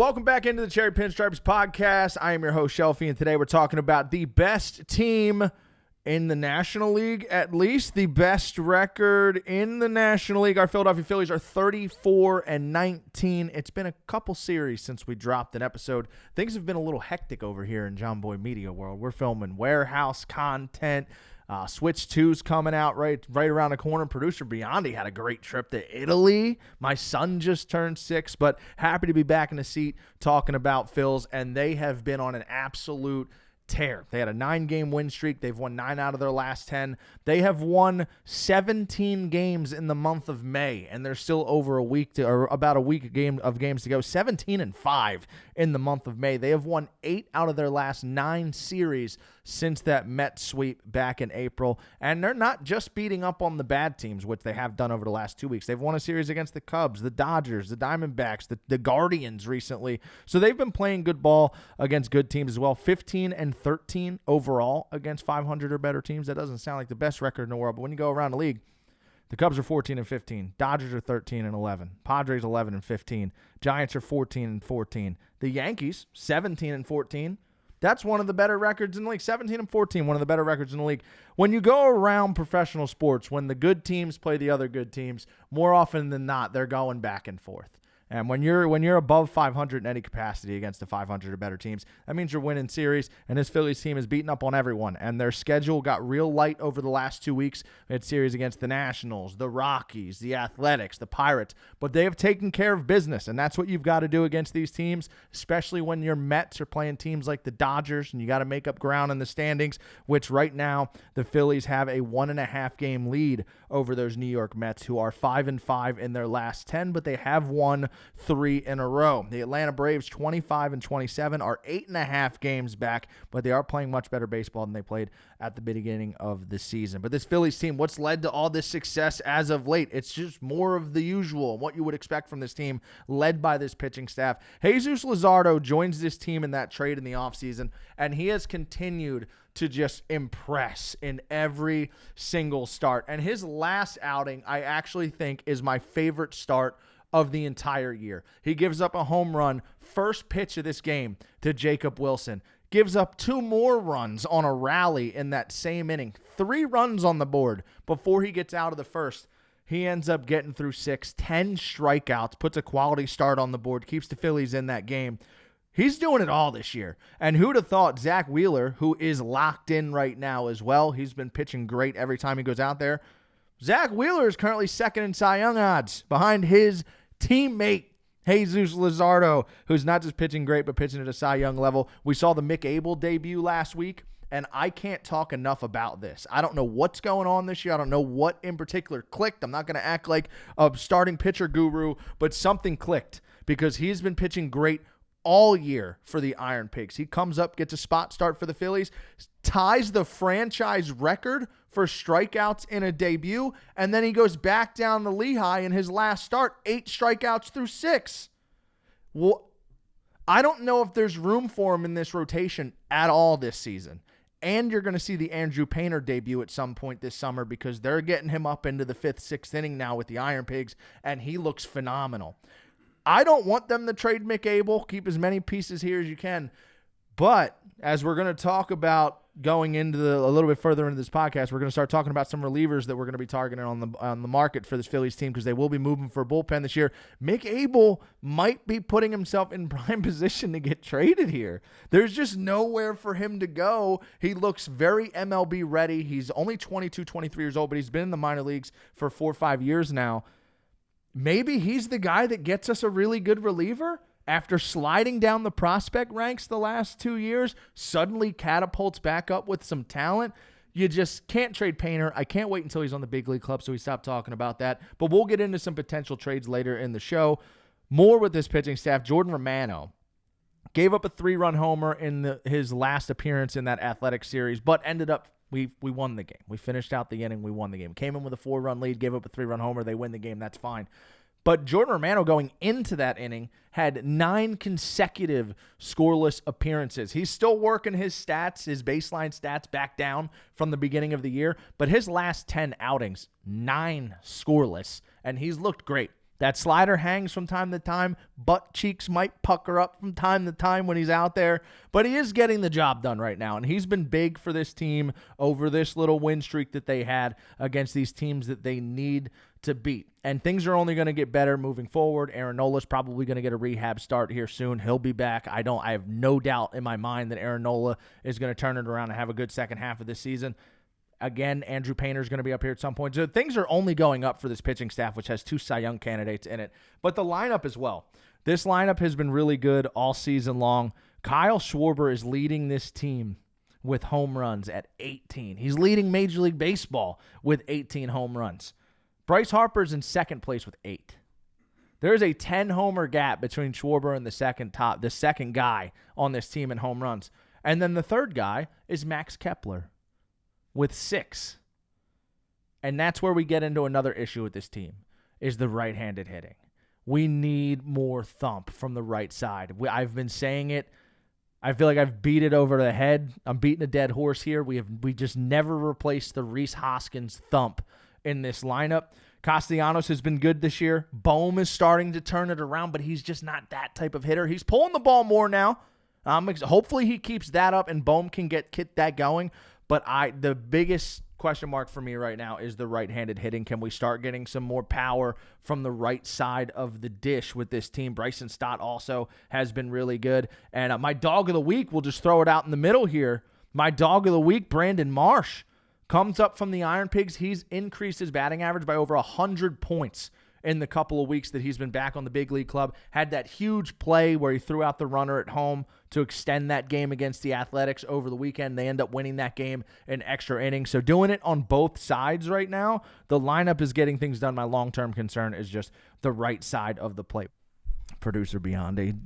Welcome back into the Cherry Pinstripes podcast. I am your host, Shelfy, and today we're talking about the best team in the National League, at least the best record in the National League. Our Philadelphia Phillies are 34-19. It's been a couple series since we dropped an episode. Things have been a little hectic over here in John Boy Media World. We're filming warehouse content. Switch 2's coming out right around the corner. Producer Biondi had a great trip to Italy. My son just turned 6, but happy to be back in the seat talking about Phils, and they have been on an absolute tear. They had a 9-game win streak. They've won 9 out of their last 10. They have won 17 games in the month of May, and they're still over a week or about a week of games to go. 17-5 in the month of May. They have won 8 out of their last 9 series since that Mets sweep back in April. And they're not just beating up on the bad teams, which they have done over the last 2 weeks. They've won a series against the Cubs, the Dodgers, the Diamondbacks, the Guardians recently. So they've been playing good ball against good teams as well. 15-13 overall against 500 or better teams. That doesn't sound like the best record in the world, but when you go around the league, the Cubs are 14-15. Dodgers are 13-11. Padres 11-15. Giants are 14-14. The Yankees 17-14. That's one of the better records in the league. 17-14, one of the better records in the league. When you go around professional sports, when the good teams play the other good teams, more often than not, they're going back and forth. And when you're above 500 in any capacity against the 500 or better teams, that means you're winning series. And this Phillies team is beating up on everyone. And their schedule got real light over the last 2 weeks. We had series against the Nationals, the Rockies, the Athletics, the Pirates. But they have taken care of business. And that's what you've got to do against these teams, especially when your Mets are playing teams like the Dodgers. And you got to make up ground in the standings, which right now the Phillies have a 1.5 game lead over those New York Mets, who are 5-5 in their last 10, but they have won 3 in a row. The Atlanta Braves, 25-27, are 8.5 games back, but they are playing much better baseball than they played at the beginning of the season. But this Phillies team, what's led to all this success as of late? It's just more of the usual, what you would expect from this team, led by this pitching staff. Jesus Luzardo joins this team in that trade in the offseason, and he has continued to just impress in every single start. And his last outing, I actually think, is my favorite start of the entire year. He gives up a home run, first pitch of this game, to Jacob Wilson. Gives up 2 more runs on a rally in that same inning. 3 runs on the board before he gets out of the first. He ends up getting through 6, 10 strikeouts, puts a quality start on the board, keeps the Phillies in that game. He's doing it all this year. And who'd have thought Zach Wheeler, who is locked in right now as well, he's been pitching great every time he goes out there. Zach Wheeler is currently second in Cy Young odds behind his teammate, Jesus Luzardo, who's not just pitching great, but pitching at a Cy Young level. We saw the Mick Abel debut last week, and I can't talk enough about this. I don't know what's going on this year. I don't know what in particular clicked. I'm not going to act like a starting pitcher guru, but something clicked because he's been pitching great all year for the Iron Pigs. He comes up, gets a spot start for the Phillies, ties the franchise record for strikeouts in a debut, and then he goes back down the Lehigh in his last start, 8 strikeouts through 6. Well, I don't know if there's room for him in this rotation at all this season. And you're going to see the Andrew Painter debut at some point this summer because they're getting him up into the 5th, 6th inning now with the Iron Pigs, and he looks phenomenal. I don't want them to trade Mick Abel. Keep as many pieces here as you can. But as we're going to talk about going into a little bit further into this podcast, we're going to start talking about some relievers that we're going to be targeting on the market for this Phillies team because they will be moving for a bullpen this year. Mick Abel might be putting himself in prime position to get traded here. There's just nowhere for him to go. He looks very MLB ready. He's only 22, 23 years old, but he's been in the minor leagues for 4 or 5 years now. Maybe he's the guy that gets us a really good reliever after sliding down the prospect ranks the last 2 years, suddenly catapults back up with some talent. You just can't trade Painter. I can't wait until he's on the big league club so we stop talking about that. But we'll get into some potential trades later in the show. More with this pitching staff. Jordan Romano gave up a 3-run homer in his last appearance in that Athletic series, but ended up we won the game. We finished out the inning. We won the game. Came in with a 4-run lead, gave up a 3-run homer. They win the game. That's fine. But Jordan Romano going into that inning had 9 consecutive scoreless appearances. He's still working his stats, his baseline stats back down from the beginning of the year. But his last 10 outings, 9 scoreless, and he's looked great. That slider hangs from time to time. Butt cheeks might pucker up from time to time when he's out there. But he is getting the job done right now. And he's been big for this team over this little win streak that they had against these teams that they need to beat. And things are only going to get better moving forward. Aaron Nola's probably going to get a rehab start here soon. He'll be back. I have no doubt in my mind that Aaron Nola is going to turn it around and have a good second half of this season. Again, Andrew Painter's going to be up here at some point. So things are only going up for this pitching staff, which has 2 Cy Young candidates in it. But the lineup as well. This lineup has been really good all season long. Kyle Schwarber is leading this team with home runs at 18. He's leading Major League Baseball with 18 home runs. Bryce Harper's in second place with 8. There is a 10-homer gap between Schwarber and the second guy on this team in home runs. And then the third guy is Max Kepler with 6. And that's where we get into another issue with this team, is the right-handed hitting. We need more thump from the right side. I've been saying it. I feel like I've beat it over the head. I'm beating a dead horse here. We just never replaced the Rhys Hoskins thump in this lineup. Castellanos has been good this year. Bohm is starting to turn it around, but he's just not that type of hitter. He's pulling the ball more now. Hopefully he keeps that up and Bohm can get that going. But the biggest question mark for me right now is the right-handed hitting. Can we start getting some more power from the right side of the dish with this team? Bryson Stott also has been really good. And my dog of the week, we'll just throw it out in the middle here. My dog of the week, Brandon Marsh, comes up from the Iron Pigs. He's increased his batting average by over 100 points in the couple of weeks that he's been back on the big league club. Had that huge play where he threw out the runner at home to extend that game against the Athletics over the weekend. They end up winning that game in extra innings. So doing it on both sides right now, the lineup is getting things done. My long-term concern is just the right side of the plate. Producer Biondi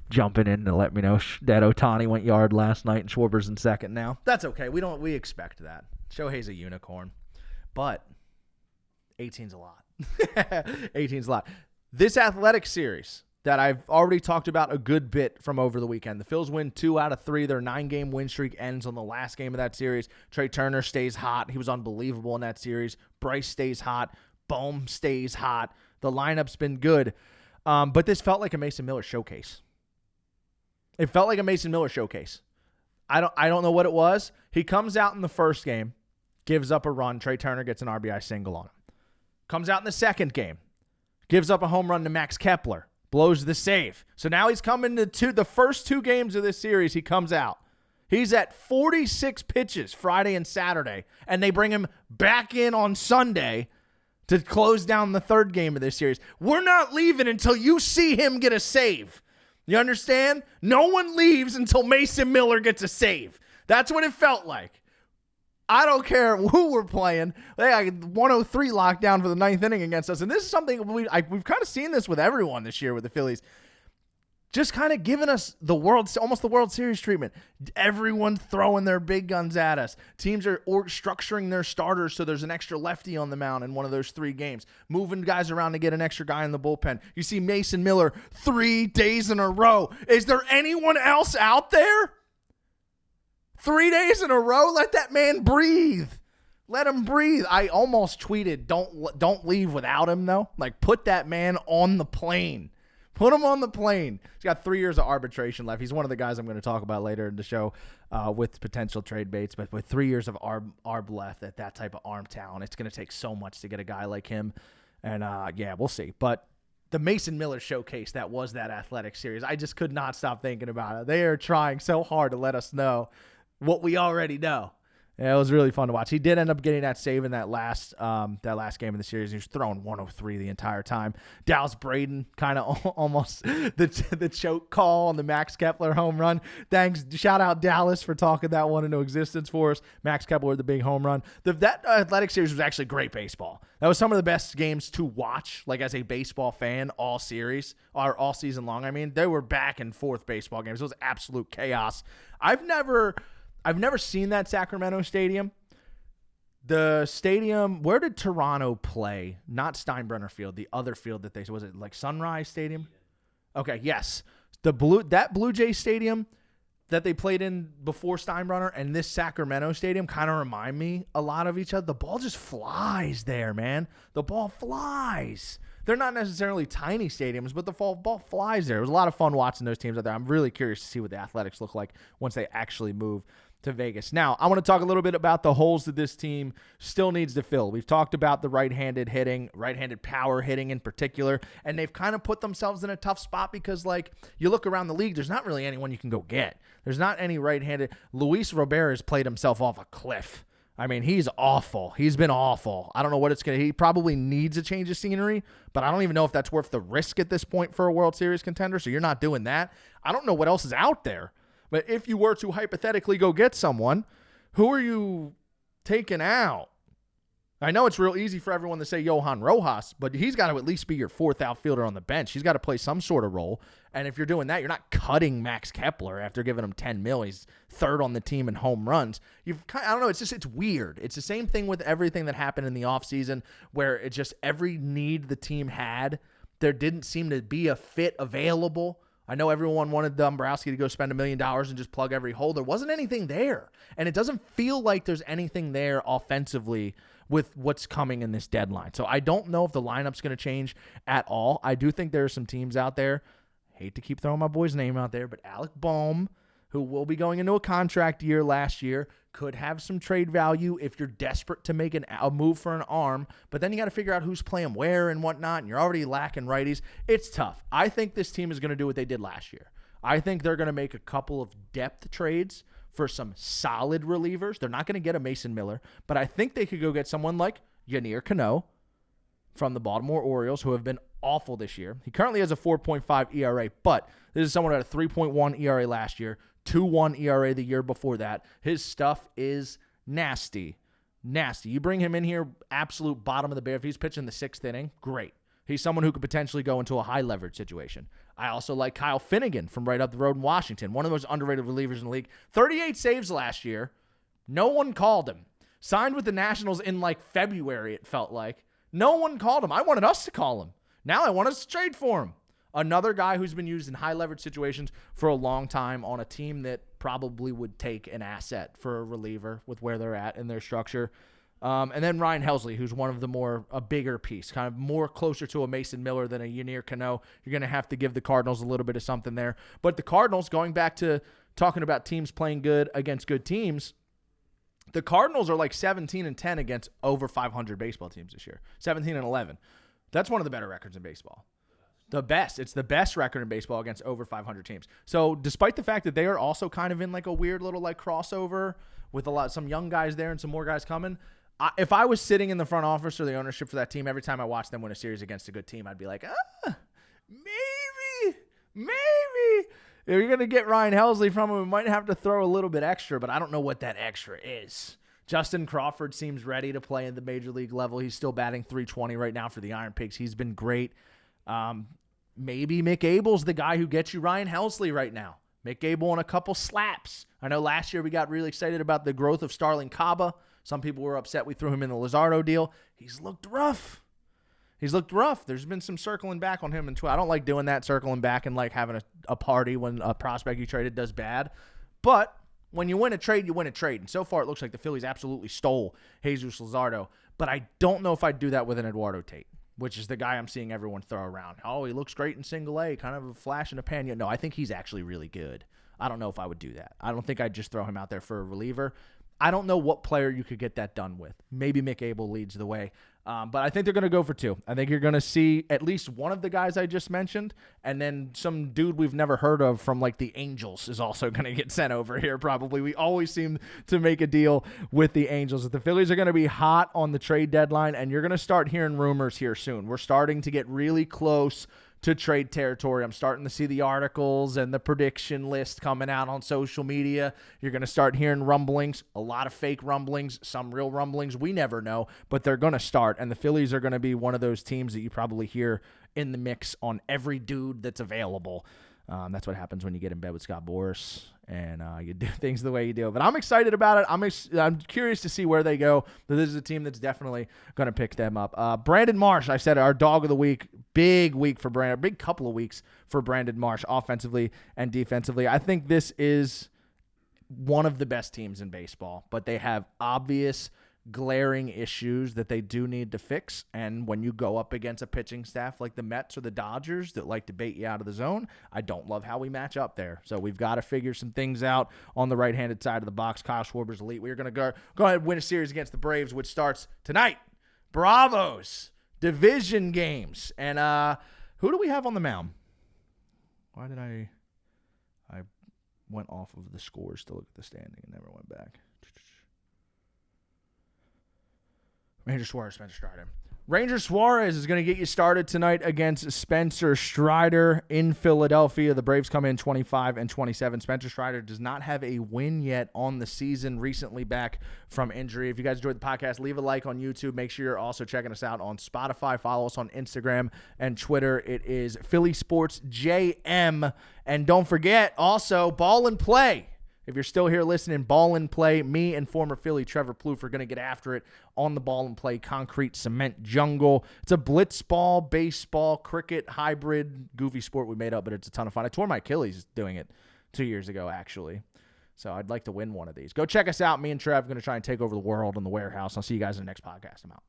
jumping in to let me know that Ohtani went yard last night and Schwarber's in second now. That's okay. We expect that. Shohei's a unicorn. But 18's a lot. 18's a lot. This athletic series that I've already talked about a good bit from over the weekend. The Phils win 2 out of 3. Their 9-game win streak ends on the last game of that series. Trey Turner stays hot. He was unbelievable in that series. Bryce stays hot. Bohm stays hot. The lineup's been good. But this felt like a Mason Miller showcase. It felt like a Mason Miller showcase. I don't know what it was. He comes out in the first game, gives up a run. Trey Turner gets an RBI single on him. Comes out in the second game, gives up a home run to Max Kepler, blows the save. So now he's coming to the first 2 games of this series. He comes out. He's at 46 pitches Friday and Saturday, and they bring him back in on Sunday to close down the third game of this series. We're not leaving until you see him get a save. You understand? No one leaves until Mason Miller gets a save. That's what it felt like. I don't care who we're playing. They got 103 locked down for the 9th inning against us. And this is something we've kind of seen this with everyone this year with the Phillies. Just kind of giving us almost the World Series treatment. Everyone's throwing their big guns at us. Teams are structuring their starters so there's an extra lefty on the mound in one of those 3 games. Moving guys around to get an extra guy in the bullpen. You see Mason Miller 3 days in a row. Is there anyone else out there? 3 days in a row? Let that man breathe. Let him breathe. I almost tweeted, don't leave without him, though. Like, put that man on the plane. Put him on the plane. He's got 3 years of arbitration left. He's one of the guys I'm going to talk about later in the show with potential trade baits. But with 3 years of arb left at that type of arm talent, it's going to take so much to get a guy like him. And, yeah, we'll see. But the Mason Miller showcase that was that athletic series, I just could not stop thinking about it. They are trying so hard to let us know what we already know. Yeah, it was really fun to watch. He did end up getting that save in that last game of the series. He was throwing 103 the entire time. Dallas Braden kind of almost the choke call on the Max Kepler home run. Thanks. Shout out Dallas for talking that one into existence for us. Max Kepler, the big home run. That athletic series was actually great baseball. That was some of the best games to watch, like as a baseball fan, all season long. I mean, they were back and forth baseball games. It was absolute chaos. I've never seen that Sacramento stadium. The stadium, where did Toronto play? Not Steinbrenner Field, the other field that was it like Sunrise Stadium? Okay, yes. That Blue Jay Stadium that they played in before Steinbrenner and this Sacramento stadium kind of remind me a lot of each other. The ball just flies there, man. The ball flies. they're not necessarily tiny stadiums, but the ball flies there. It was a lot of fun watching those teams out there. I'm really curious to see what the Athletics look like once they actually move to Vegas. Now, I want to talk a little bit about the holes that this team still needs to fill. We've talked about the right-handed hitting, right-handed power hitting in particular, and they've kind of put themselves in a tough spot because, like, you look around the league, there's not really anyone you can go get. There's not any right-handed. Luis Robert has played himself off a cliff. I mean, he's awful. He's been awful. I don't know what it's going to. He probably needs a change of scenery, but I don't even know if that's worth the risk at this point for a World Series contender, so you're not doing that. I don't know what else is out there. But if you were to hypothetically go get someone, who are you taking out? I know it's real easy for everyone to say Johan Rojas, but he's got to at least be your fourth outfielder on the bench. He's got to play some sort of role. And if you're doing that, you're not cutting Max Kepler after giving him $10 million. He's third on the team in home runs. I don't know. It's weird. It's the same thing with everything that happened in the offseason where it just every need the team had, there didn't seem to be a fit available. I know everyone wanted Dombrowski to go spend $1 million and just plug every hole. There wasn't anything there. And it doesn't feel like there's anything there offensively with what's coming in this deadline. So I don't know if the lineup's going to change at all. I do think there are some teams out there. Hate to keep throwing my boy's name out there, but Alec Bohm, who will be going into a contract year last year, could have some trade value if you're desperate to make a move for an arm, but then you got to figure out who's playing where and whatnot, and you're already lacking righties. It's tough. I think this team is going to do what they did last year. I think they're going to make a couple of depth trades for some solid relievers. They're not going to get a Mason Miller, but I think they could go get someone like Yanier Cano from the Baltimore Orioles, who have been awful this year. He currently has a 4.5 ERA, but this is someone who had a 3.1 ERA last year, 2.1 ERA the year before that. His stuff is nasty. Nasty. You bring him in here, absolute bottom of the barrel. If he's pitching the sixth inning, great. He's someone who could potentially go into a high leverage situation. I also like Kyle Finnegan from right up the road in Washington, one of the most underrated relievers in the league. 38 saves last year. No one called him. Signed with the Nationals in like February, it felt like. No one called him. I wanted us to call him. Now I want us to trade for him. Another guy who's been used in high leverage situations for a long time on a team that probably would take an asset for a reliever with where they're at in their structure. And then Ryan Helsley, who's one of a bigger piece, kind of more closer to a Mason Miller than a Yanier Cano. You're going to have to give the Cardinals a little bit of something there. But the Cardinals, going back to talking about teams playing good against good teams, the Cardinals are like 17-10 against over 500 baseball teams this year. 17-11. That's one of the better records in baseball. The best. It's the best record in baseball against over 500 teams. So despite the fact that they are also kind of in like a weird little like crossover with some young guys there and some more guys coming, if I was sitting in the front office or the ownership for that team, every time I watch them win a series against a good team, I'd be like, maybe. If you're going to get Ryan Helsley from him, we might have to throw a little bit extra, but I don't know what that extra is. Justin Crawford seems ready to play at the major league level. He's still batting .320 right now for the Iron Pigs. He's been great. Maybe Mick Abel's the guy who gets you Ryan Helsley right now. Mick Abel on a couple slaps. I know last year we got really excited about the growth of Starling Caba. Some people were upset we threw him in the Luzardo deal. He's looked rough. There's been some circling back on him. I don't like doing that, circling back and like having a party when a prospect you traded does bad. But when you win a trade, you win a trade. And so far, it looks like the Phillies absolutely stole Jesus Luzardo. But I don't know if I'd do that with an Eduardo Tate, which is the guy I'm seeing everyone throw around. Oh, he looks great in single A, kind of a flash in the pan. No, I think he's actually really good. I don't know if I would do that. I don't think I'd just throw him out there for a reliever. I don't know what player you could get that done with. Maybe Mick Abel leads the way. But I think they're going to go for two. I think you're going to see at least one of the guys I just mentioned, and then some dude we've never heard of from like the Angels is also going to get sent over here probably. We always seem to make a deal with the Angels. The Phillies are going to be hot on the trade deadline, and you're going to start hearing rumors here soon. We're starting to get really close to trade territory. I'm starting to see the articles and the prediction list coming out on social media. You're going to start hearing rumblings, a lot of fake rumblings, some real rumblings. We never know, but they're going to start, and the Phillies are going to be one of those teams that you probably hear in the mix on every dude that's available. That's what happens when you get in bed with Scott Boras and you do things the way you do. But I'm excited about it. I'm curious to see where they go. But this is a team that's definitely going to pick them up. Brandon Marsh, I said, our dog of the week. Big week for Brandon. Big couple of weeks for Brandon Marsh, offensively and defensively. I think this is one of the best teams in baseball, but they have obvious glaring issues that they do need to fix. And when you go up against a pitching staff like the Mets or the Dodgers that like to bait you out of the zone, I don't love how we match up there. So we've got to figure some things out on the right-handed side of the box. Kyle Schwarber's elite. We're going to go ahead and win a series against the Braves, which starts tonight. Bravos. Division games. And who do we have on the mound? Why did I went off of the scores to look at the standing and never went back. Ranger Suarez, Spencer Strider. Ranger Suarez is going to get you started tonight against Spencer Strider in Philadelphia. The Braves come in 25-27. Spencer Strider does not have a win yet on the season, recently back from injury. If you guys enjoyed the podcast, leave a like on YouTube. Make sure you're also checking us out on Spotify. Follow us on Instagram and Twitter. It is Philly Sports JM. And don't forget, also, Ball and Play. If you're still here listening, Ball and Play, me and former Philly Trevor Plouffe are going to get after it on the Ball and Play concrete cement jungle. It's a blitzball, baseball, cricket, hybrid, goofy sport we made up, but it's a ton of fun. I tore my Achilles doing it 2 years ago, actually. So I'd like to win one of these. Go check us out. Me and Trev are going to try and take over the world in the warehouse. I'll see you guys in the next podcast. I'm out.